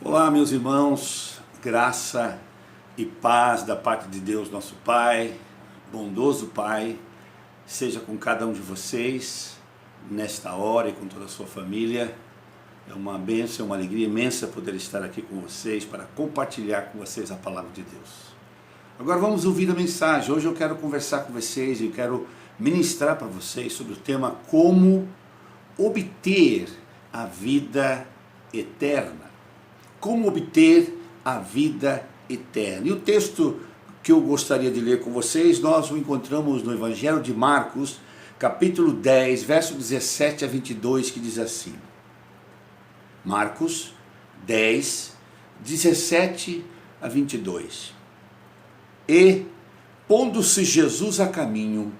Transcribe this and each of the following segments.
Olá, meus irmãos, graça e paz da parte de Deus, nosso Pai, bondoso Pai, seja com cada um de vocês nesta hora e com toda a sua família. É uma bênção, uma alegria imensa poder estar aqui com vocês para compartilhar com vocês a palavra de Deus. Agora vamos ouvir a mensagem. Hoje eu quero conversar com vocês e quero ministrar para vocês sobre o tema como obter a vida eterna. Como obter a vida eterna. E o texto que eu gostaria de ler com vocês, nós o encontramos no Evangelho de Marcos, capítulo 10, verso 17 a 22, que diz assim. Marcos 10, 17 a 22. E, pondo-se Jesus a caminho,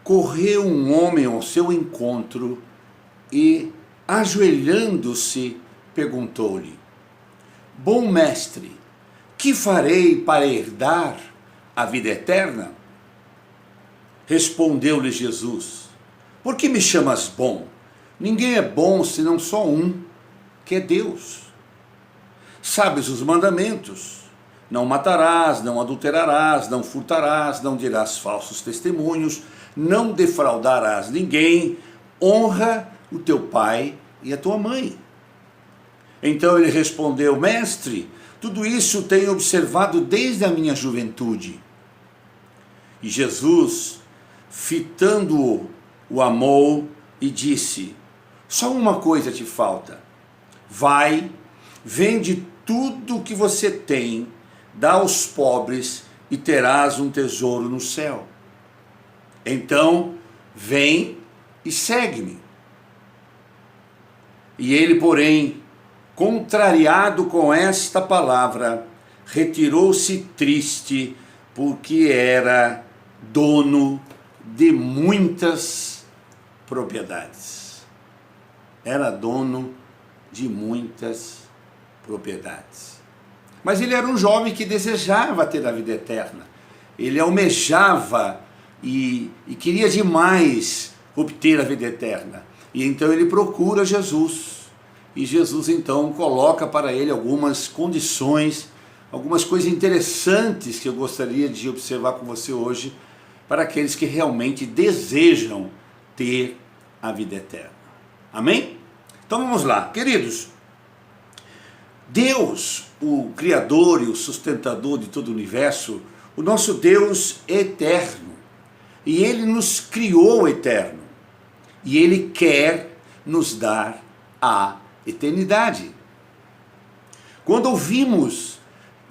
correu um homem ao seu encontro e, ajoelhando-se, perguntou-lhe: Bom mestre, que farei para herdar a vida eterna? Respondeu-lhe Jesus: Por que me chamas bom? Ninguém é bom senão só um, que é Deus. Sabes os mandamentos: não matarás, não adulterarás, não furtarás, não dirás falsos testemunhos, não defraudarás ninguém, honra o teu pai e a tua mãe. Então ele respondeu: Mestre, tudo isso tenho observado desde a minha juventude. E Jesus, fitando-o, o amou e disse: Só uma coisa te falta. Vai, vende tudo o que você tem, dá aos pobres e terás um tesouro no céu. Então, vem e segue-me. E ele, porém, contrariado com esta palavra, retirou-se triste, porque era dono de muitas propriedades. Era dono de muitas propriedades. Mas ele era um jovem que desejava ter a vida eterna. Ele almejava e queria demais obter a vida eterna. E então ele procura Jesus. E Jesus então coloca para ele algumas condições, algumas coisas interessantes que eu gostaria de observar com você hoje, para aqueles que realmente desejam ter a vida eterna. Amém? Então vamos lá, queridos. Deus, o Criador e o sustentador de todo o universo, o nosso Deus é eterno. E Ele nos criou eterno. E Ele quer nos dar a eternidade. Quando ouvimos,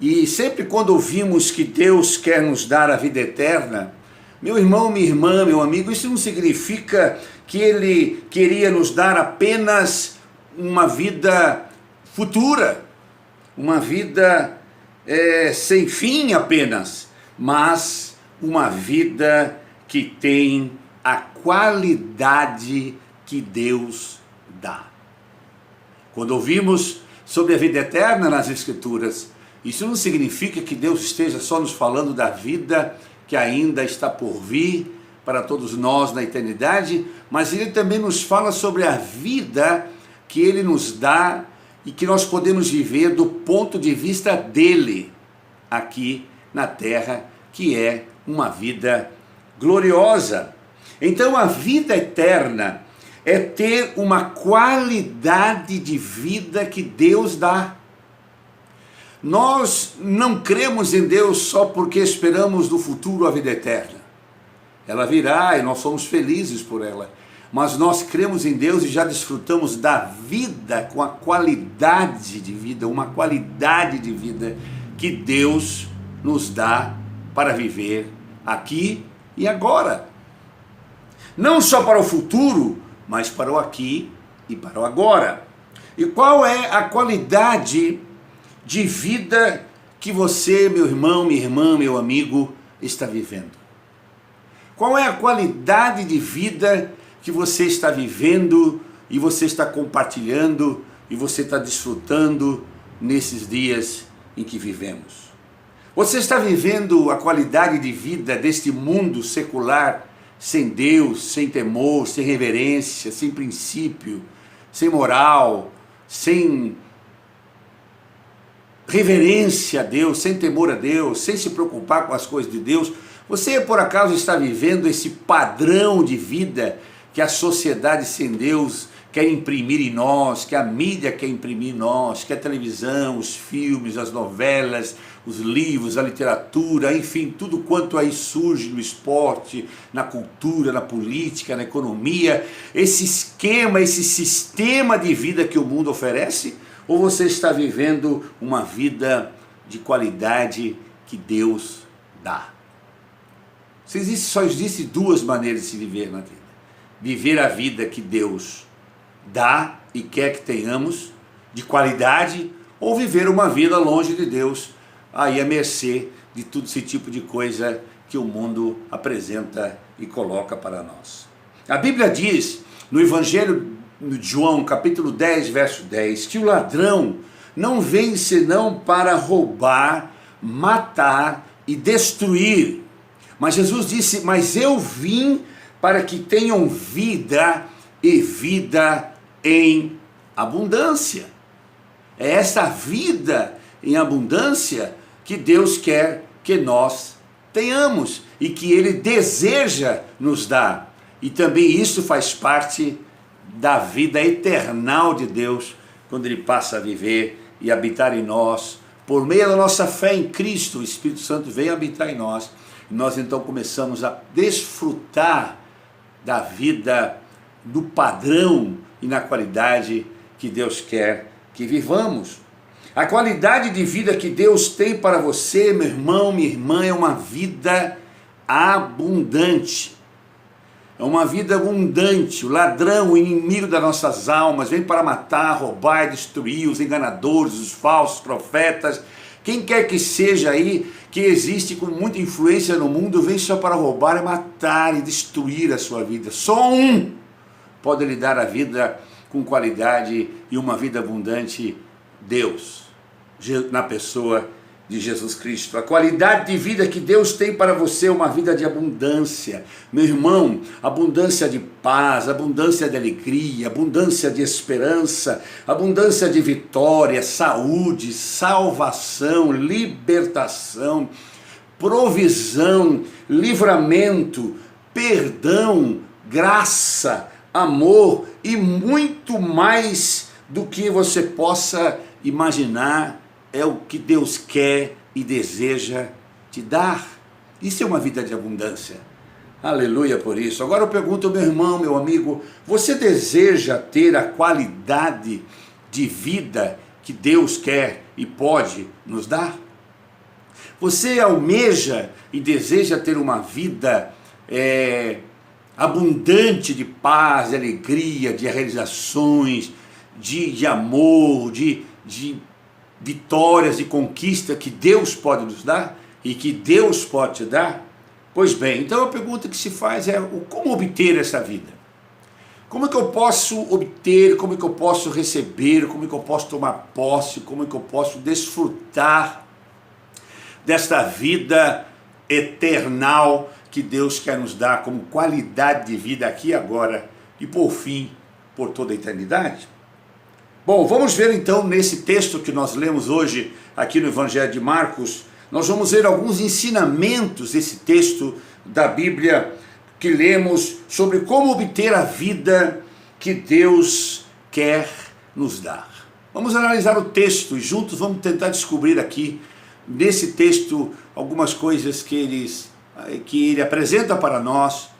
e sempre quando ouvimos que Deus quer nos dar a vida eterna, meu irmão, minha irmã, meu amigo, isso não significa que Ele queria nos dar apenas uma vida futura, uma vida sem fim apenas, mas uma vida que tem a qualidade que Deus dá. Quando ouvimos sobre a vida eterna nas Escrituras, isso não significa que Deus esteja só nos falando da vida que ainda está por vir para todos nós na eternidade, mas Ele também nos fala sobre a vida que Ele nos dá e que nós podemos viver do ponto de vista dEle, aqui na terra, que é uma vida gloriosa. Então a vida eterna é ter uma qualidade de vida que Deus dá. Nós não cremos em Deus só porque esperamos no futuro a vida eterna. Ela virá e nós somos felizes por ela. Mas nós cremos em Deus e já desfrutamos da vida com a qualidade de vida, uma qualidade de vida que Deus nos dá para viver aqui e agora. Não só para o futuro, mas para o aqui e para o agora. E qual é a qualidade de vida que você, meu irmão, minha irmã, meu amigo, está vivendo? Qual é a qualidade de vida que você está vivendo e você está compartilhando e você está desfrutando nesses dias em que vivemos? Você está vivendo a qualidade de vida deste mundo secular, sem Deus, sem temor, sem reverência, sem princípio, sem moral, sem reverência a Deus, sem temor a Deus, sem se preocupar com as coisas de Deus, você por acaso está vivendo esse padrão de vida que a sociedade sem Deus quer imprimir em nós, que a mídia quer imprimir em nós, que a televisão, os filmes, as novelas, os livros, a literatura, enfim, tudo quanto aí surge no esporte, na cultura, na política, na economia, esse esquema, esse sistema de vida que o mundo oferece? Ou você está vivendo uma vida de qualidade que Deus dá? Só existe duas maneiras de se viver na vida. Viver a vida que Deus dá e quer que tenhamos, de qualidade, ou viver uma vida longe de Deus, aí à mercê de todo esse tipo de coisa que o mundo apresenta e coloca para nós. A Bíblia diz, no Evangelho de João, capítulo 10, verso 10, que o ladrão não vem senão para roubar, matar e destruir. Mas Jesus disse, mas eu vim para que tenham vida e vida em abundância. É essa vida em abundância que Deus quer que nós tenhamos e que Ele deseja nos dar. E também isso faz parte da vida eternal de Deus, quando Ele passa a viver e habitar em nós. Por meio da nossa fé em Cristo, o Espírito Santo vem habitar em nós. E nós então começamos a desfrutar da vida, do padrão e na qualidade que Deus quer que vivamos. A qualidade de vida que Deus tem para você, meu irmão, minha irmã, é uma vida abundante. É uma vida abundante. O ladrão, o inimigo das nossas almas, vem para matar, roubar e destruir, os enganadores, os falsos profetas, quem quer que seja aí, que existe com muita influência no mundo, vem só para roubar e matar e destruir a sua vida. Só um pode lhe dar a vida com qualidade e uma vida abundante, Deus, na pessoa de Jesus Cristo. A qualidade de vida que Deus tem para você é uma vida de abundância. Meu irmão, abundância de paz, abundância de alegria, abundância de esperança, abundância de vitória, saúde, salvação, libertação, provisão, livramento, perdão, graça, amor e muito mais do que você possa imaginar. É o que Deus quer e deseja te dar. Isso é uma vida de abundância. Aleluia por isso. Agora eu pergunto, meu irmão, meu amigo, você deseja ter a qualidade de vida que Deus quer e pode nos dar? Você almeja e deseja ter uma vida abundante de paz, de alegria, de realizações, de amor, de vitórias e conquista que Deus pode nos dar e que Deus pode te dar? Pois bem, então a pergunta que se faz é como obter essa vida? Como é que eu posso obter, como é que eu posso receber, como é que eu posso tomar posse, como é que eu posso desfrutar desta vida eternal que Deus quer nos dar como qualidade de vida aqui e agora e por fim, por toda a eternidade? Bom, vamos ver então nesse texto que nós lemos hoje aqui no Evangelho de Marcos, nós vamos ver alguns ensinamentos desse texto da Bíblia que lemos sobre como obter a vida que Deus quer nos dar. Vamos analisar o texto e juntos vamos tentar descobrir aqui nesse texto algumas coisas que ele apresenta para nós.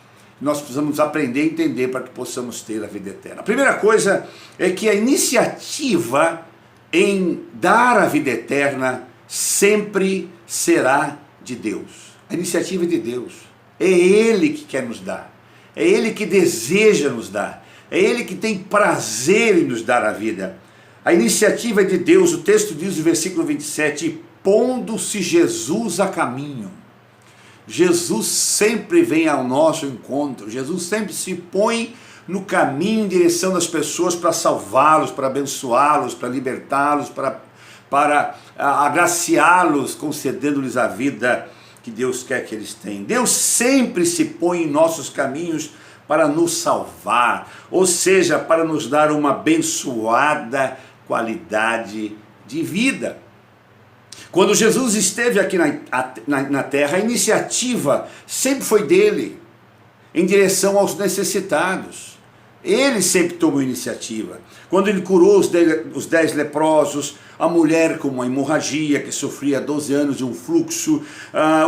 Nós precisamos aprender e entender para que possamos ter a vida eterna. A primeira coisa é que a iniciativa em dar a vida eterna sempre será de Deus. A iniciativa é de Deus. É Ele que quer nos dar. É Ele que deseja nos dar. É Ele que tem prazer em nos dar a vida. A iniciativa é de Deus. O texto diz no versículo 27, pondo-se Jesus a caminho. Jesus sempre vem ao nosso encontro, Jesus sempre se põe no caminho em direção das pessoas para salvá-los, para abençoá-los, para libertá-los, para agraciá-los, concedendo-lhes a vida que Deus quer que eles tenham. Deus sempre se põe em nossos caminhos para nos salvar, ou seja, para nos dar uma abençoada qualidade de vida. Quando Jesus esteve aqui na terra, a iniciativa sempre foi dele, em direção aos necessitados. Ele sempre tomou iniciativa. Quando ele curou os 10 leprosos, a mulher com uma hemorragia que sofria 12 anos de um fluxo,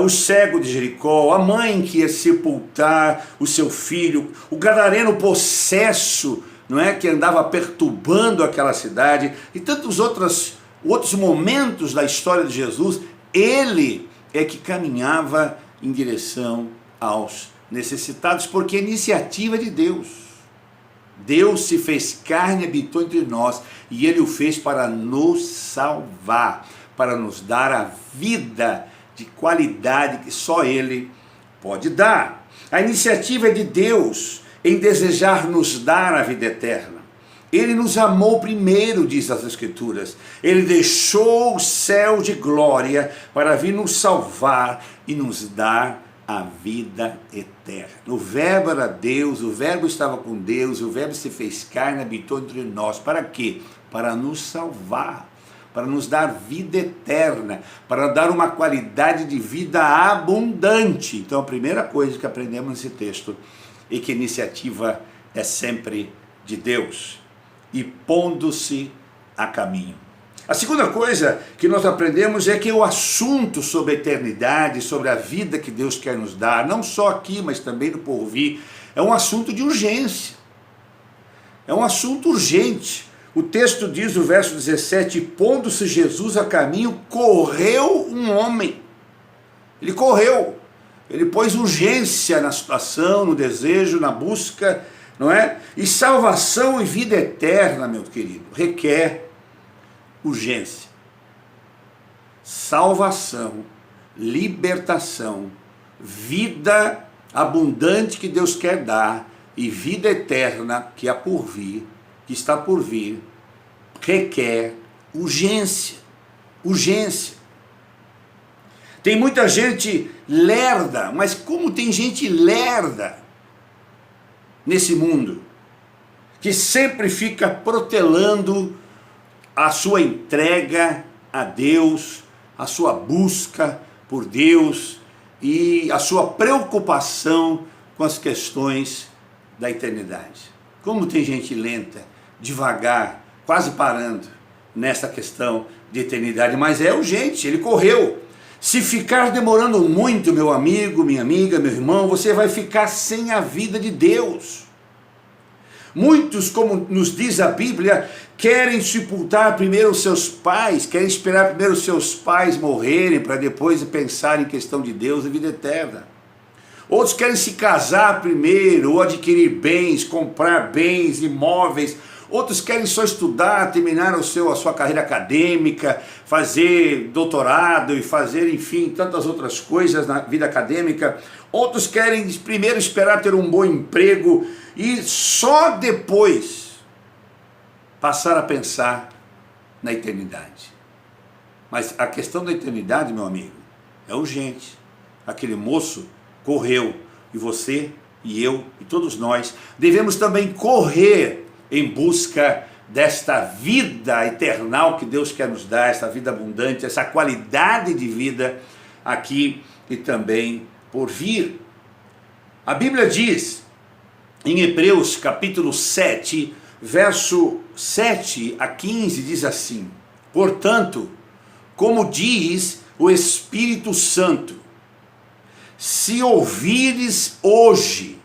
o cego de Jericó, a mãe que ia sepultar o seu filho, o gadareno possesso, não é, que andava perturbando aquela cidade, e tantos outros momentos da história de Jesus, ele é que caminhava em direção aos necessitados, porque a iniciativa é de Deus. Deus se fez carne e habitou entre nós, e ele o fez para nos salvar, para nos dar a vida de qualidade que só ele pode dar. A iniciativa é de Deus em desejar nos dar a vida eterna. Ele nos amou primeiro, diz as Escrituras. Ele deixou o céu de glória para vir nos salvar e nos dar a vida eterna. O verbo era Deus, o verbo estava com Deus, o verbo se fez carne, habitou entre nós. Para quê? Para nos salvar, para nos dar vida eterna, para dar uma qualidade de vida abundante. Então a primeira coisa que aprendemos nesse texto é que a iniciativa é sempre de Deus, e pondo-se a caminho. A segunda coisa que nós aprendemos é que o assunto sobre a eternidade, sobre a vida que Deus quer nos dar, não só aqui, mas também no porvir, é um assunto de urgência. É um assunto urgente. O texto diz, no verso 17, pondo-se Jesus a caminho, correu um homem. Ele correu. Ele pôs urgência na situação, no desejo, na busca, não é? E salvação e vida eterna, meu querido, requer urgência. Salvação, libertação, vida abundante que Deus quer dar e vida eterna que há por vir, que está por vir, requer urgência. Urgência. Tem muita gente lerda, mas como tem gente lerda nesse mundo, que sempre fica protelando a sua entrega a Deus, a sua busca por Deus e a sua preocupação com as questões da eternidade. Como tem gente lenta, devagar, quase parando nessa questão de eternidade, mas é urgente, ele correu. Se ficar demorando muito, meu amigo, minha amiga, meu irmão, você vai ficar sem a vida de Deus. Muitos, como nos diz a Bíblia, querem sepultar primeiro os seus pais, querem esperar primeiro os seus pais morrerem, para depois pensar em questão de Deus e vida eterna. Outros querem se casar primeiro, ou adquirir bens, comprar bens, imóveis. Outros querem só estudar, terminar a sua carreira acadêmica, fazer doutorado e fazer, enfim, tantas outras coisas na vida acadêmica. Outros querem primeiro esperar ter um bom emprego e só depois passar a pensar na eternidade. Mas a questão da eternidade, meu amigo, é urgente. Aquele moço correu, e você e eu e todos nós devemos também correr em busca desta vida eternal que Deus quer nos dar, essa vida abundante, essa qualidade de vida aqui e também por vir. A Bíblia diz em Hebreus capítulo 7, verso 7 a 15, diz assim: portanto, como diz o Espírito Santo, se ouvires hoje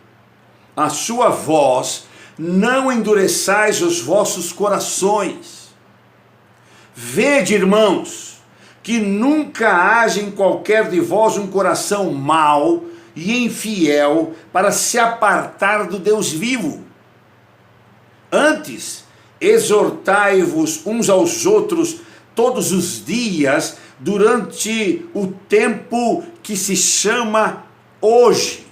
a sua voz, não endureçais os vossos corações. Vede, irmãos, que nunca haja em qualquer de vós um coração mau e infiel para se apartar do Deus vivo. Antes, exortai-vos uns aos outros todos os dias, durante o tempo que se chama hoje,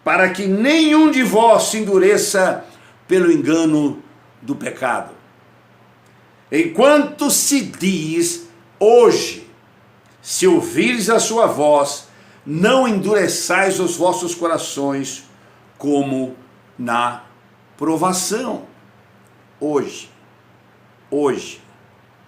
para que nenhum de vós se endureça pelo engano do pecado. Enquanto se diz hoje, se ouvires a sua voz, não endureçais os vossos corações como na provação. Hoje,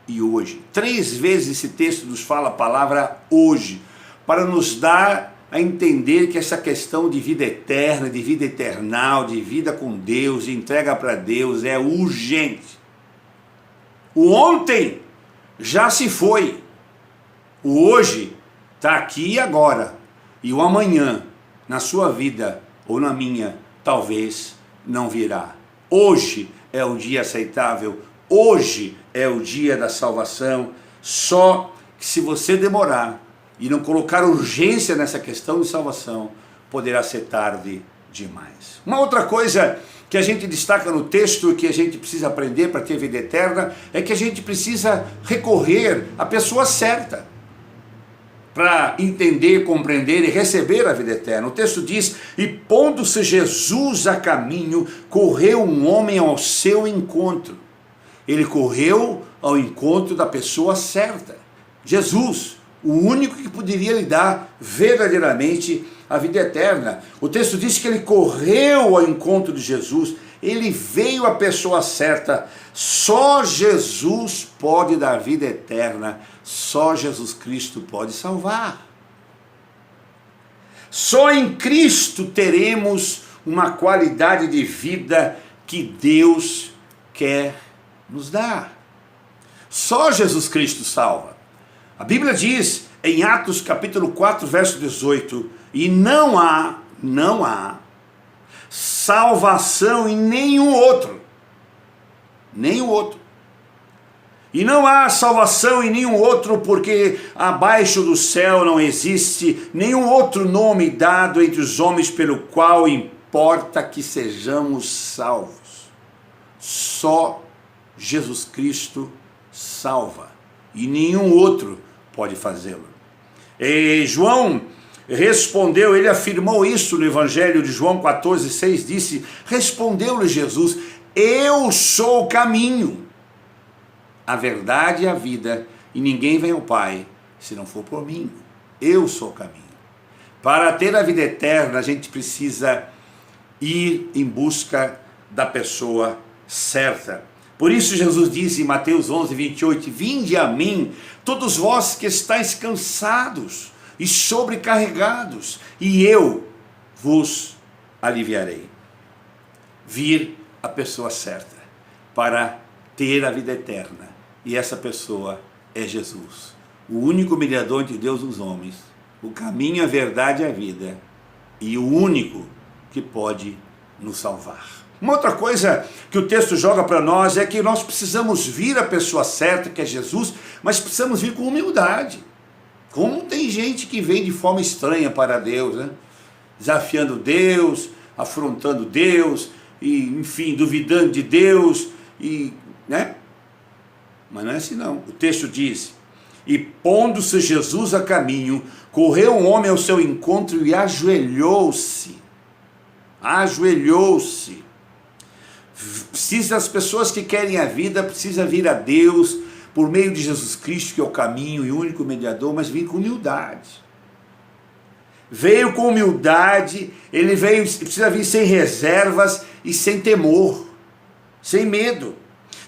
e hoje. 3 vezes esse texto nos fala a palavra hoje, para nos dar a entender que essa questão de vida eterna, de vida eternal, de vida com Deus, de entrega para Deus é urgente. O ontem já se foi, o hoje está aqui e agora, e o amanhã, na sua vida ou na minha, talvez não virá. Hoje é o dia aceitável, hoje é o dia da salvação, só que se você demorar e não colocar urgência nessa questão de salvação, poderá ser tarde demais. Uma outra coisa que a gente destaca no texto e que a gente precisa aprender para ter vida eterna, é que a gente precisa recorrer à pessoa certa para entender, compreender e receber a vida eterna. O texto diz: e pondo-se Jesus a caminho, correu um homem ao seu encontro. Ele correu ao encontro da pessoa certa, Jesus, o único que poderia lhe dar verdadeiramente a vida eterna. O texto diz que ele correu ao encontro de Jesus, ele veio à pessoa certa. Só Jesus pode dar vida eterna, só Jesus Cristo pode salvar. Só em Cristo teremos uma qualidade de vida que Deus quer nos dar. Só Jesus Cristo salva. A Bíblia diz em Atos capítulo 4, verso 18, e não há salvação em nenhum outro. E não há salvação em nenhum outro, porque abaixo do céu não existe nenhum outro nome dado entre os homens pelo qual importa que sejamos salvos. Só Jesus Cristo salva, e nenhum outro pode fazê-lo. E João respondeu, ele afirmou isso no Evangelho de João 14,6, disse: respondeu-lhe Jesus: eu sou o caminho, a verdade e a vida, e ninguém vem ao Pai se não for por mim. Eu sou o caminho. Para ter a vida eterna, a gente precisa ir em busca da pessoa certa. Por isso Jesus disse em Mateus 11, 28, vinde a mim, todos vós que estáis cansados e sobrecarregados, e eu vos aliviarei. Vir a pessoa certa para ter a vida eterna, e essa pessoa é Jesus, o único mediador entre Deus e os homens, o caminho, a verdade e a vida, e o único que pode nos salvar. Uma outra coisa que o texto joga para nós é que nós precisamos vir a pessoa certa, que é Jesus, mas precisamos vir com humildade. Como tem gente que vem de forma estranha para Deus, né? Desafiando Deus, afrontando Deus, e, enfim, duvidando de Deus, né? Mas não é assim não. O texto diz: e pondo-se Jesus a caminho, correu um homem ao seu encontro e ajoelhou-se. As pessoas que querem a vida precisam vir a Deus por meio de Jesus Cristo, que é o caminho e o único mediador, mas vir com humildade. Veio com humildade, ele precisa vir sem reservas e sem temor, sem medo.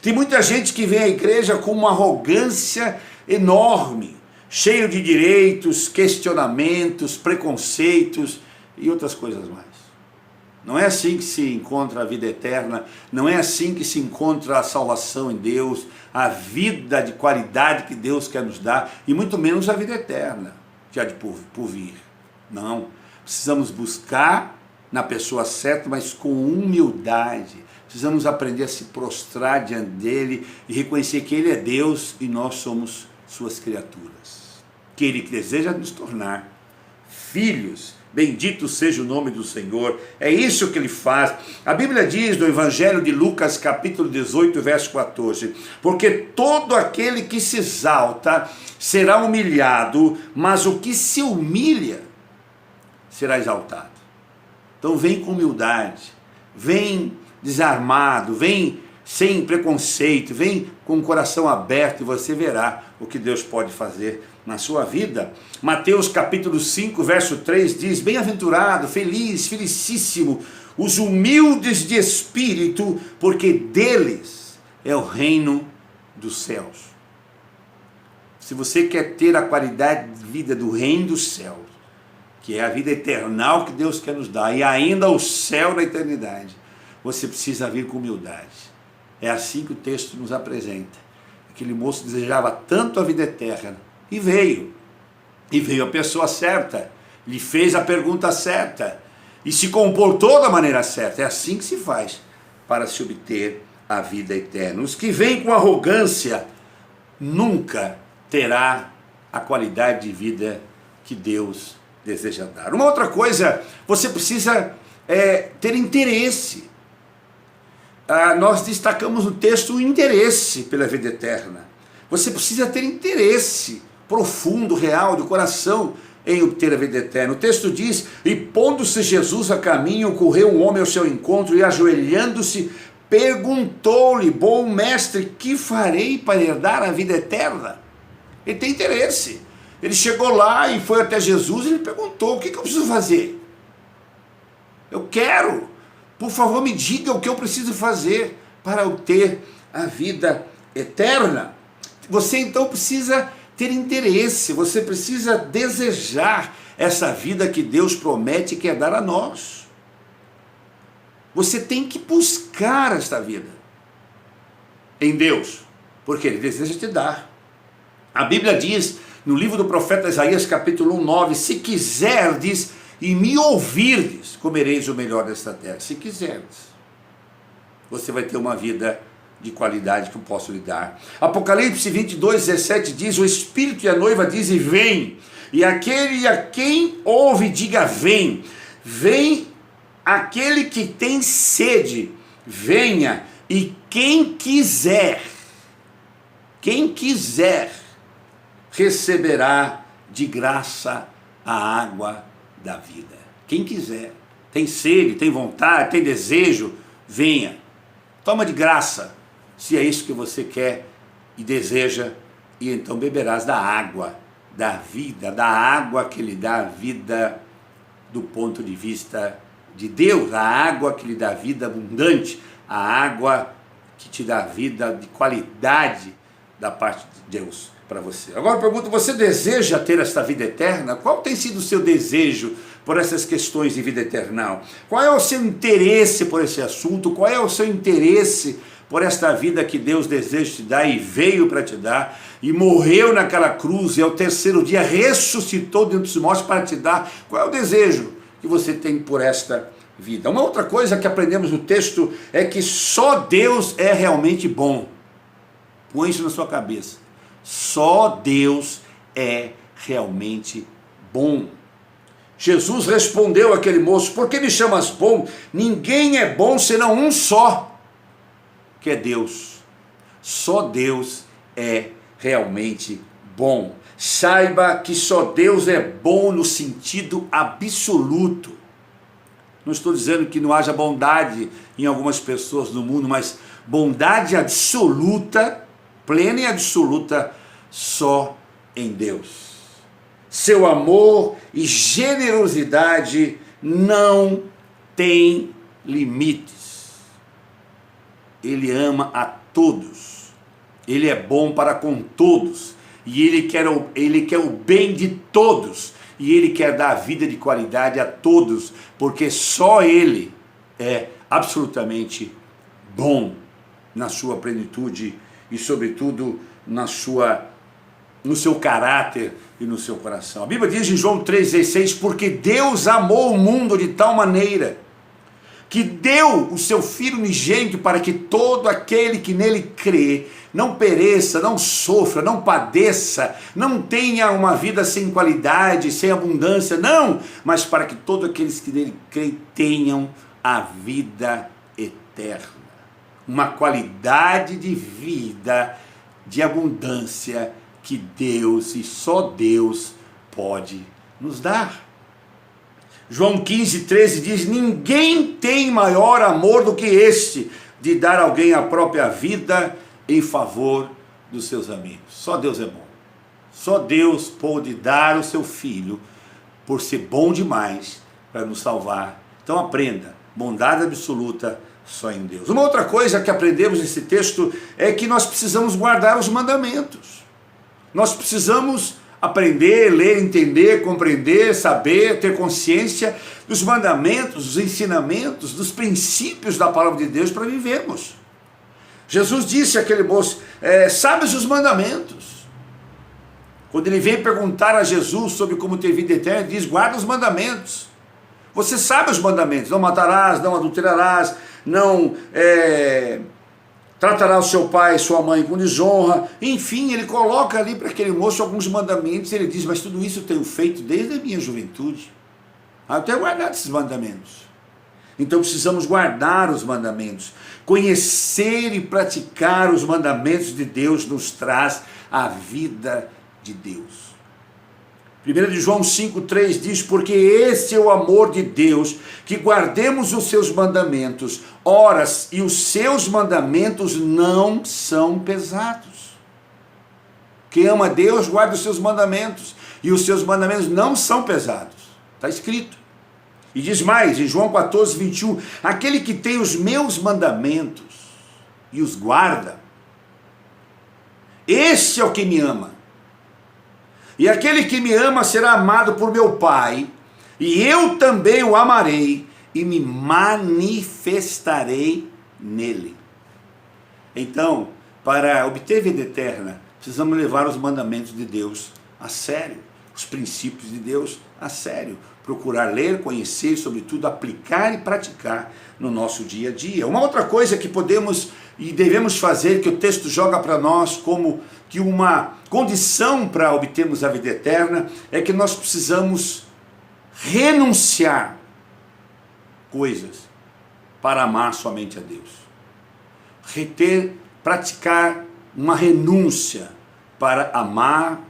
Tem muita gente que vem à igreja com uma arrogância enorme, cheio de direitos, questionamentos, preconceitos e outras coisas mais. Não é assim que se encontra a vida eterna, não é assim que se encontra a salvação em Deus, a vida de qualidade que Deus quer nos dar, e muito menos a vida eterna, que há de por vir. Não, precisamos buscar na pessoa certa, mas com humildade. Precisamos aprender a se prostrar diante dele e reconhecer que ele é Deus e nós somos suas criaturas. Que ele deseja nos tornar filhos. Bendito seja o nome do Senhor. É isso que ele faz. A Bíblia diz no Evangelho de Lucas, capítulo 18, verso 14: porque todo aquele que se exalta será humilhado, mas o que se humilha será exaltado. Então vem com humildade, vem desarmado, vem sem preconceito, vem com o coração aberto, e você verá o que Deus pode fazer na sua vida. Mateus capítulo 5, verso 3 diz: bem-aventurado, feliz, felicíssimo, os humildes de espírito, porque deles é o reino dos céus. se você quer ter a qualidade de vida do reino dos céus, que é a vida eternal que Deus quer nos dar, e ainda o céu na eternidade, você precisa vir com humildade. É assim que o texto nos apresenta. Aquele moço desejava tanto a vida eterna, e veio a pessoa certa, lhe fez a pergunta certa, e se comportou da maneira certa. É assim que se faz para se obter a vida eterna. Os que vêm com arrogância nunca terá a qualidade de vida que Deus deseja dar. Uma outra coisa, você precisa ter interesse. Nós destacamos no texto o interesse pela vida eterna. Você precisa ter interesse profundo, real, de coração, em obter a vida eterna. O texto diz: e pondo-se Jesus a caminho, correu um homem ao seu encontro, e ajoelhando-se, perguntou-lhe: bom mestre, que farei para herdar a vida eterna? Ele tem interesse. Ele chegou lá e foi até Jesus e ele perguntou: o que eu preciso fazer? Eu quero, por favor, me diga o que eu preciso fazer para obter a vida eterna. Você então precisa ter interesse, você precisa desejar essa vida que Deus promete e quer dar a nós. Você tem que buscar esta vida em Deus, porque Ele deseja te dar. A Bíblia diz no livro do profeta Isaías, capítulo 9, se quiserdes e me ouvirdes, comereis o melhor desta terra. Se quiserdes, você vai ter uma vida de qualidade que eu posso lhe dar. Apocalipse 22, 17 diz: o Espírito e a noiva dizem: vem. E aquele a quem ouve diga: vem. Vem aquele que tem sede, venha. E quem quiser receberá de graça a água da vida. Quem quiser, tem sede, tem vontade, tem desejo, venha. Toma de graça, se é isso que você quer e deseja, e então beberás da água da vida, da água que lhe dá a vida do ponto de vista de Deus, a água que lhe dá vida abundante, a água que te dá vida de qualidade da parte de Deus para você. Agora eu pergunto: você deseja ter esta vida eterna? Qual tem sido o seu desejo por essas questões de vida eterna? Qual é o seu interesse por esse assunto? Qual é o seu interesse por esta vida que Deus deseja te dar e veio para te dar, e morreu naquela cruz e ao terceiro dia ressuscitou dentre os mortos para te dar? Qual é o desejo que você tem por esta vida? Uma outra coisa que aprendemos no texto é que só Deus é realmente bom. Põe isso na sua cabeça. Só Deus é realmente bom. Jesus respondeu àquele moço: por que me chamas bom? Ninguém é bom senão um só, que é Deus. Só Deus é realmente bom. Saiba que só Deus é bom no sentido absoluto. Não estou dizendo que não haja bondade em algumas pessoas no mundo, mas bondade absoluta, plena e absoluta, só em Deus. Seu amor e generosidade não têm limites. Ele ama a todos. Ele é bom para com todos. E ele quer o bem de todos. E Ele quer dar vida de qualidade a todos, porque só Ele é absolutamente bom na sua plenitude e sobretudo no seu caráter e no seu coração. A Bíblia diz em João 3,16: porque Deus amou o mundo de tal maneira que deu o seu Filho unigênito para que todo aquele que nele crê não pereça, não sofra, não padeça, não tenha uma vida sem qualidade, sem abundância, não, mas para que todos aqueles que nele creem tenham a vida eterna, uma qualidade de vida, de abundância que Deus e só Deus pode nos dar. João 15,13 diz: ninguém tem maior amor do que este, de dar a alguém a própria vida em favor dos seus amigos. Só Deus é bom. Só Deus pôde dar o seu Filho por ser bom demais para nos salvar. Então aprenda, bondade absoluta só em Deus. Uma outra coisa que aprendemos nesse texto é que nós precisamos guardar os mandamentos. Nós precisamos aprender, ler, entender, compreender, saber, ter consciência dos mandamentos, dos ensinamentos, dos princípios da palavra de Deus para vivermos. Jesus disse àquele moço, sabes os mandamentos? Quando ele vem perguntar a Jesus sobre como ter vida eterna, ele diz, guarda os mandamentos. Você sabe os mandamentos, não matarás, não adulterarás, não tratarás o seu pai e sua mãe com desonra. Enfim, ele coloca ali para aquele moço alguns mandamentos, ele diz, mas tudo isso eu tenho feito desde a minha juventude. Eu tenho guardado esses mandamentos. Então precisamos guardar os mandamentos. Conhecer e praticar os mandamentos de Deus nos traz a vida de Deus. 1 João 5,3 diz, porque esse é o amor de Deus, que guardemos os seus mandamentos. Ora, e os seus mandamentos não são pesados. Quem ama Deus, guarda os seus mandamentos. E os seus mandamentos não são pesados. Está escrito. E diz mais, em João 14,21, aquele que tem os meus mandamentos e os guarda, esse é o que me ama. E aquele que me ama será amado por meu Pai, e eu também o amarei e me manifestarei nele. Então, para obter vida eterna, precisamos levar os mandamentos de Deus a sério, os princípios de Deus a sério. Procurar ler, conhecer e, sobretudo, aplicar e praticar no nosso dia a dia. Uma outra coisa que podemos e devemos fazer, que o texto joga para nós como que uma condição para obtermos a vida eterna, é que nós precisamos renunciar coisas para amar somente a Deus. Praticar uma renúncia para amar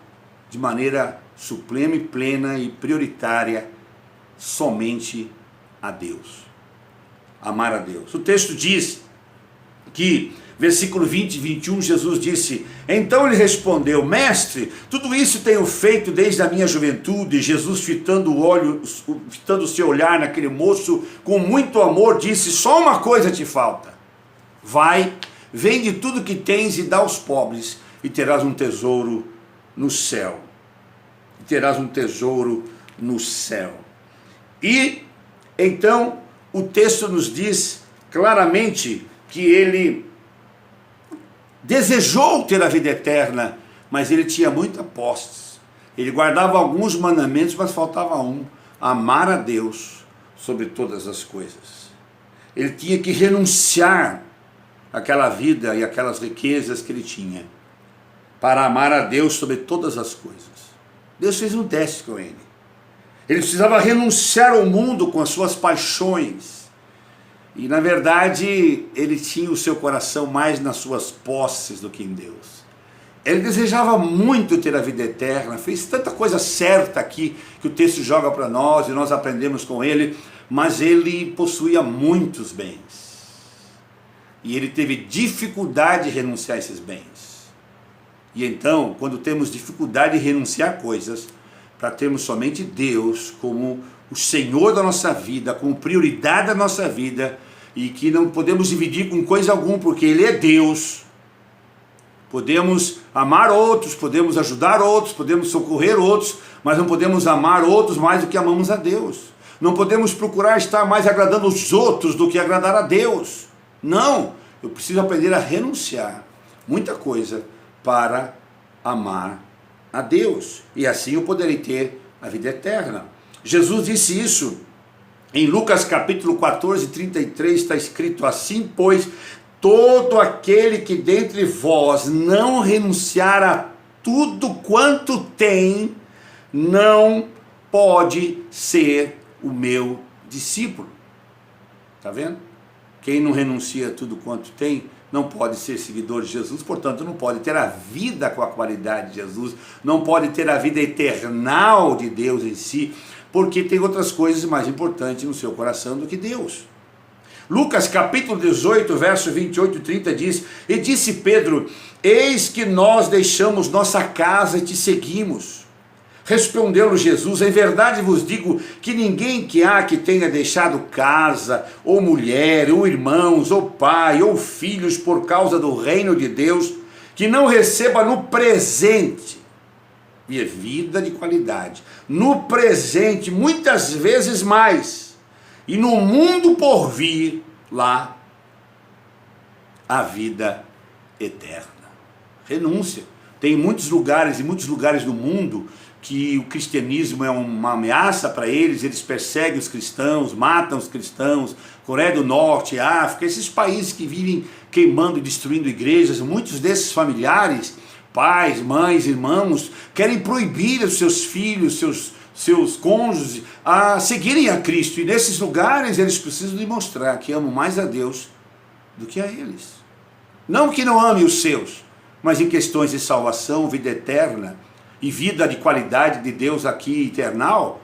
de maneira suprema e plena e prioritária somente a Deus. Amar a Deus. O texto diz que, versículo 20 e 21, Jesus disse, então ele respondeu, mestre, tudo isso tenho feito desde a minha juventude. Jesus, fitando o seu olhar naquele moço, com muito amor, disse, só uma coisa te falta. Vai, vende tudo que tens e dá aos pobres, e terás um tesouro no céu. E terás um tesouro no céu. E, então, o texto nos diz claramente que ele desejou ter a vida eterna, mas ele tinha muita posse. Ele guardava alguns mandamentos, mas faltava um, amar a Deus sobre todas as coisas. Ele tinha que renunciar àquela vida e aquelas riquezas que ele tinha, para amar a Deus sobre todas as coisas. Deus fez um teste com ele. Ele precisava renunciar ao mundo com as suas paixões. E na verdade, ele tinha o seu coração mais nas suas posses do que em Deus. Ele desejava muito ter a vida eterna, fez tanta coisa certa aqui, que o texto joga para nós, e nós aprendemos com ele, mas ele possuía muitos bens. E ele teve dificuldade de renunciar a esses bens. E então, quando temos dificuldade de renunciar a coisas, para termos somente Deus como o Senhor da nossa vida, como prioridade da nossa vida, e que não podemos dividir com coisa alguma, porque Ele é Deus. Podemos amar outros, podemos ajudar outros, podemos socorrer outros, mas não podemos amar outros mais do que amamos a Deus. Não podemos procurar estar mais agradando os outros do que agradar a Deus. Não, eu preciso aprender a renunciar muita coisa para amar a Deus, e assim eu poderei ter a vida eterna. Jesus disse isso em Lucas capítulo 14, 33, está escrito assim, pois todo aquele que dentre vós não renunciar a tudo quanto tem, não pode ser o meu discípulo. Está vendo? Quem não renuncia a tudo quanto tem, não pode ser seguidor de Jesus, portanto não pode ter a vida com a qualidade de Jesus, não pode ter a vida eternal de Deus em si, porque tem outras coisas mais importantes no seu coração do que Deus. Lucas capítulo 18, verso 28 e 30 diz, e disse Pedro, eis que nós deixamos nossa casa e te seguimos. Respondeu-lhe Jesus, em verdade vos digo que ninguém que há que tenha deixado casa, ou mulher, ou irmãos, ou pai, ou filhos por causa do reino de Deus, que não receba no presente e é vida de qualidade. No presente, muitas vezes mais. E no mundo por vir, lá, a vida eterna. Renúncia. Tem muitos lugares, e muitos lugares do mundo, que o cristianismo é uma ameaça para eles perseguem os cristãos, matam os cristãos, Coreia do Norte, África, esses países que vivem queimando e destruindo igrejas, muitos desses familiares, pais, mães, irmãos, querem proibir os seus filhos, seus cônjuges a seguirem a Cristo, e nesses lugares eles precisam demonstrar que amam mais a Deus do que a eles. Não que não amem os seus, mas em questões de salvação, vida eterna e vida de qualidade de Deus aqui eternal,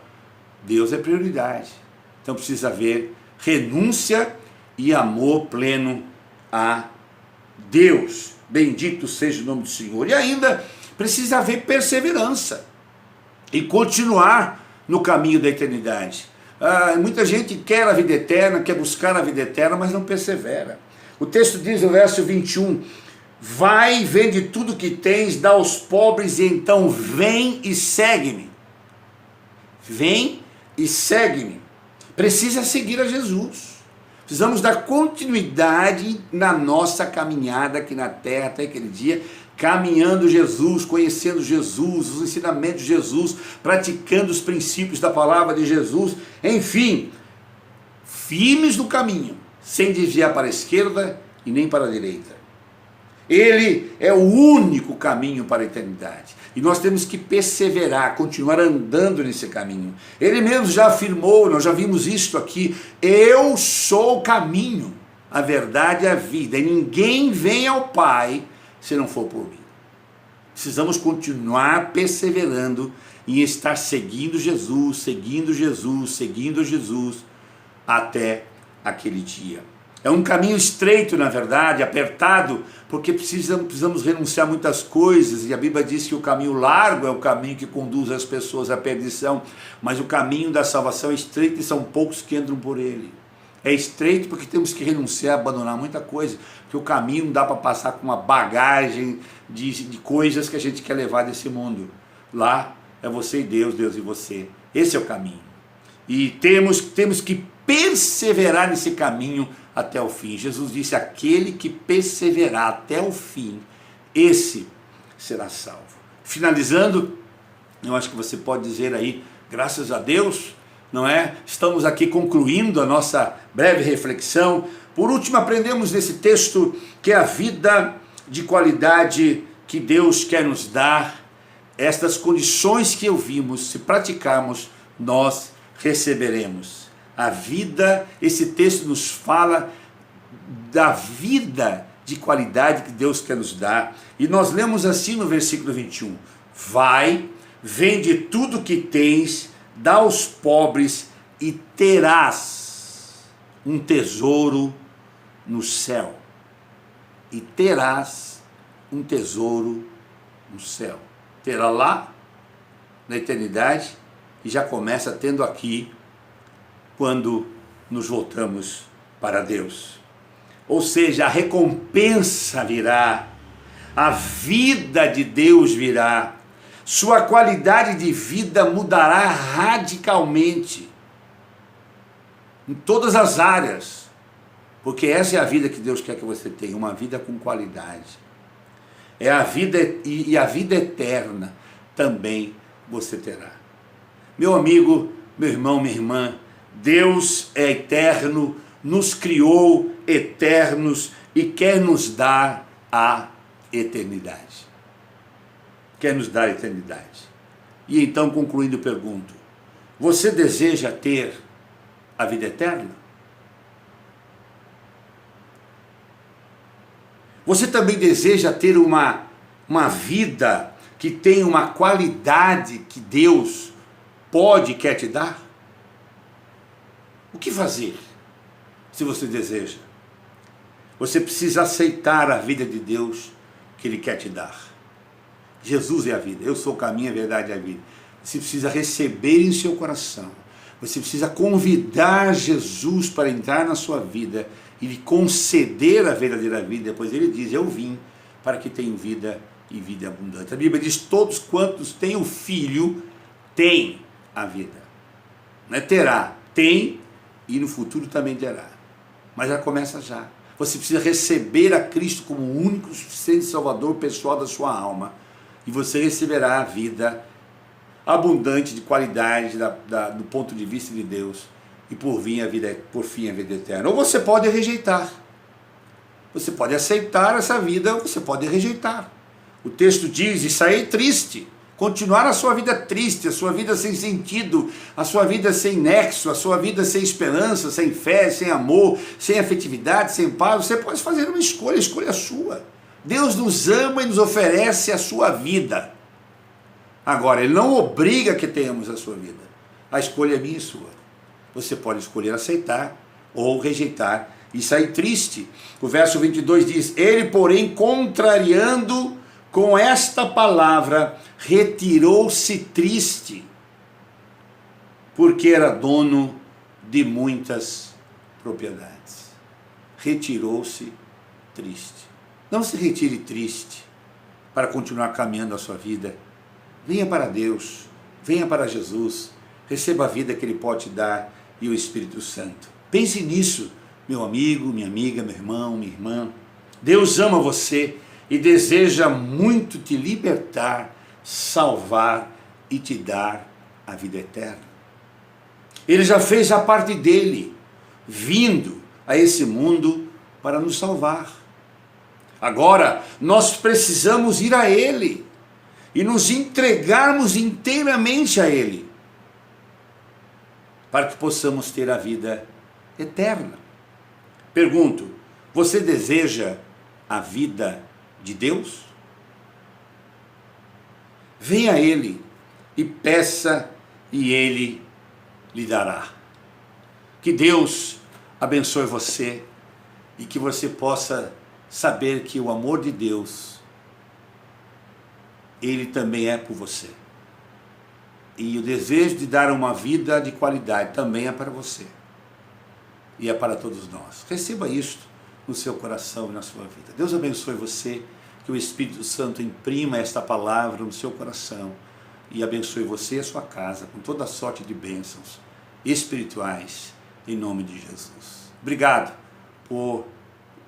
Deus é prioridade. Então precisa haver renúncia e amor pleno a Deus. Bendito seja o nome do Senhor. E ainda precisa haver perseverança e continuar no caminho da eternidade. Muita gente quer a vida eterna, quer buscar a vida eterna, mas não persevera. O texto diz no verso 21, vai, vende tudo que tens, dá aos pobres, e então vem e segue-me. Vem e segue-me. Precisa seguir a Jesus. Precisamos dar continuidade na nossa caminhada aqui na terra até aquele dia, caminhando Jesus, conhecendo Jesus, os ensinamentos de Jesus, praticando os princípios da palavra de Jesus, enfim, firmes no caminho, sem desviar para a esquerda e nem para a direita. Ele é o único caminho para a eternidade. E nós temos que perseverar, continuar andando nesse caminho. Ele mesmo já afirmou, nós já vimos isto aqui, eu sou o caminho, a verdade e a vida, e ninguém vem ao Pai se não for por mim. Precisamos continuar perseverando em estar seguindo Jesus, seguindo Jesus, seguindo Jesus, até aquele dia. É um caminho estreito, na verdade, apertado, porque precisamos renunciar a muitas coisas, e a Bíblia diz que o caminho largo é o caminho que conduz as pessoas à perdição, mas o caminho da salvação é estreito e são poucos que entram por ele. É estreito porque temos que renunciar, abandonar muita coisa, porque o caminho não dá para passar com uma bagagem de coisas que a gente quer levar desse mundo. Lá é você e Deus, Deus e você. Esse é o caminho. E temos que perseverar nesse caminho até o fim. Jesus disse, aquele que perseverar até o fim, esse será salvo. Finalizando, eu acho que você pode dizer aí, graças a Deus, não é? Estamos aqui concluindo a nossa breve reflexão. Por último, aprendemos nesse texto que a vida de qualidade que Deus quer nos dar, estas condições que ouvimos, se praticarmos, nós receberemos. A vida, esse texto nos fala da vida de qualidade que Deus quer nos dar. E nós lemos assim no versículo 21. Vai, vende tudo que tens, dá aos pobres e terás um tesouro no céu. E terás um tesouro no céu. Terá lá, na eternidade, e já começa tendo aqui, quando nos voltamos para Deus. Ou seja, a recompensa virá, a vida de Deus virá, sua qualidade de vida mudará radicalmente, em todas as áreas, porque essa é a vida que Deus quer que você tenha, uma vida com qualidade. É a vida, e a vida eterna também você terá. Meu amigo, meu irmão, minha irmã, Deus é eterno, nos criou eternos e quer nos dar a eternidade. Quer nos dar a eternidade. E então, concluindo, pergunto, você deseja ter a vida eterna? Você também deseja ter uma vida que tem uma qualidade que Deus pode e quer te dar? O que fazer se você deseja? Você precisa aceitar a vida de Deus que Ele quer te dar. Jesus é a vida, eu sou o caminho, a verdade e a vida. Você precisa receber em seu coração. Você precisa convidar Jesus para entrar na sua vida e lhe conceder a verdadeira vida, pois Ele diz, eu vim para que tenham vida e vida abundante. A Bíblia diz: todos quantos têm o Filho, têm a vida. Não é terá, tem, e no futuro também terá. Mas ela começa já. Você precisa receber a Cristo como o único, suficiente Salvador pessoal da sua alma, e você receberá a vida abundante, de qualidade, do ponto de vista de Deus, e por fim a vida eterna. Ou você pode rejeitar. Você pode aceitar essa vida, ou você pode rejeitar. O texto diz: e sair triste, continuar a sua vida triste, a sua vida sem sentido, a sua vida sem nexo, a sua vida sem esperança, sem fé, sem amor, sem afetividade, sem paz. Você pode fazer uma escolha, a escolha é sua. Deus nos ama e nos oferece a sua vida. Agora, Ele não obriga que tenhamos a sua vida. A escolha é minha e sua. Você pode escolher aceitar ou rejeitar e sair triste. O verso 22 diz: ele, porém, contrariando com esta palavra, retirou-se triste, porque era dono de muitas propriedades. Retirou-se triste. Não se retire triste para continuar caminhando a sua vida. Venha para Deus, venha para Jesus, receba a vida que Ele pode te dar e o Espírito Santo. Pense nisso, meu amigo, minha amiga, meu irmão, minha irmã. Deus ama você e deseja muito te libertar, salvar e te dar a vida eterna. Ele já fez a parte dele, vindo a esse mundo para nos salvar. Agora, nós precisamos ir a Ele e nos entregarmos inteiramente a Ele, para que possamos ter a vida eterna. Pergunto: você deseja a vida de Deus? Venha a Ele e peça, e Ele lhe dará. Que Deus abençoe você e que você possa saber que o amor de Deus, Ele também é por você. E o desejo de dar uma vida de qualidade também é para você. E é para todos nós. Receba isto no seu coração e na sua vida. Deus abençoe você, que o Espírito Santo imprima esta palavra no seu coração e abençoe você e a sua casa com toda sorte de bênçãos espirituais, em nome de Jesus. Obrigado por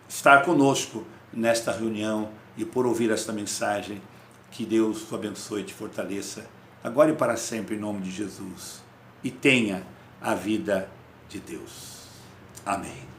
estar conosco nesta reunião e por ouvir esta mensagem. Que Deus te abençoe e te fortaleça, agora e para sempre, em nome de Jesus. E tenha a vida de Deus. Amém.